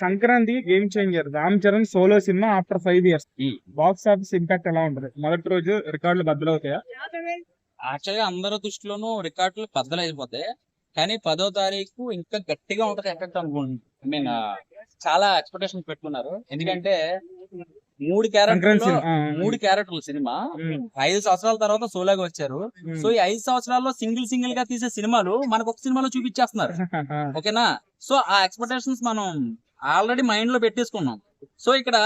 Sankranti game changer Ram Charan solo cinema after 5 years. Box office impact ఎలా ఉంటుంది? మొదటి రోజు రికార్డులు బద్దలవుతాయా? యాక్చువల్గా అందరి దృష్టిలోనూ రికార్డులు బద్దలైపోతాయి. కానీ 10వ తారీఖు ఇంకా గట్టిగా ఉంటది ఎఫెక్ట్ అనుకుంటున్నాను. ఐ మీన్ చాలా ఎక్స్పెక్టేషన్ పెట్టుకున్నారు. ఎందుకంటే మూడు క్యారెక్టర్లు సినిమా 5 సంవత్సరాల తర్వాత సోలోగా వచ్చారు. సో ఈ 5 సంవత్సరాల్లో సింగిల్ గా తీసే సినిమాలు మనకు ఒక సినిమాలో చూపించేస్తున్నారు. ఓకేనా? సో ఆ ఎక్స్పెక్టేషన్స్ మనం ఆల్రెడీ మైండ్ లో పెట్టేసుకున్నాం. సో ఇక్కడ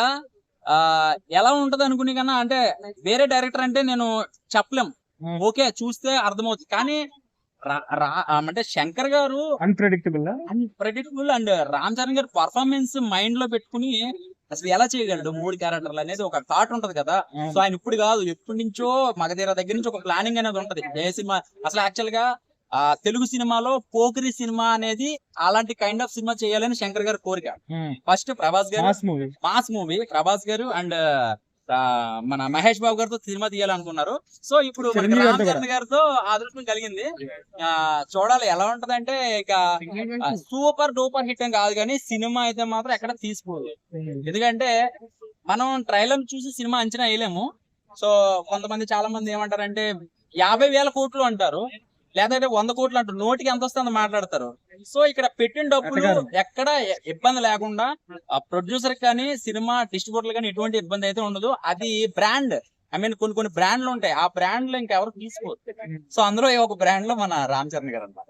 ఎలా ఉంటది అనుకునే కన్నా అంటే వేరే డైరెక్టర్ అంటే నేను చెప్పలేం. ఓకే చూస్తే అర్థమవుతుంది. కానీ అంటే శంకర్ గారు అన్ప్రెడిక్టబుల్ అండ్ రామ్ చరణ్ గారు పర్ఫార్మెన్స్ మైండ్ లో పెట్టుకుని అసలు ఎలా చేయగలడు 3 క్యారెక్టర్లు అనేది ఒక థాట్ ఉంటది కదా. సో ఆయన ఇప్పుడు కాదు, ఎప్పటి నుంచో మగధీర దగ్గర నుంచి ఒక ప్లానింగ్ అనేది ఉంటది. ఏ సినిమా అసలు యాక్చువల్ గా తెలుగు సినిమాలో పోకిరి సినిమా అనేది అలాంటి కైండ్ ఆఫ్ సినిమా చేయాలని శంకర్ గారి కోరిక. ఫస్ట్ ప్రభాస్ గారు మాస్ మూవీ ప్రభాస్ గారు అండ్ మన మహేష్ బాబు గారితో సినిమా తీయాలనుకున్నారు. సో ఇప్పుడు రామ్ చరణ్ గారితో అదృష్టం కలిగింది. చూడాలి ఎలా ఉంటదంటే ఇక సూపర్ డూపర్ హిట్ ఏం కాదు, కానీ సినిమా అయితే మాత్రం ఎక్కడ తీసుకోదు. ఎందుకంటే మనం ట్రైలర్ చూసి సినిమా అంచనా వేయలేము. సో కొంతమంది చాలా మంది ఏమంటారంటే 50,000 కోట్లు అంటారు, లేదంటే 100 కోట్లు అంటారు. నోటికి ఎంత వస్తుందో మాట్లాడతారు. సో ఇక్కడ పెట్టిన డబ్బులు ఎక్కడ ఇబ్బంది లేకుండా ప్రొడ్యూసర్ కానీ సినిమా డిస్ట్రిబ్యూటర్ కానీ ఎటువంటి ఇబ్బంది అయితే ఉండదు. అది బ్రాండ్. ఐ మీన్ కొన్ని బ్రాండ్లు ఉంటాయి, ఆ బ్రాండ్ లో ఇంకెవరు తీసుకోవచ్చు. సో అందులో ఒక బ్రాండ్ లో మన రామ్ చరణ్ గారు అన్నమాట.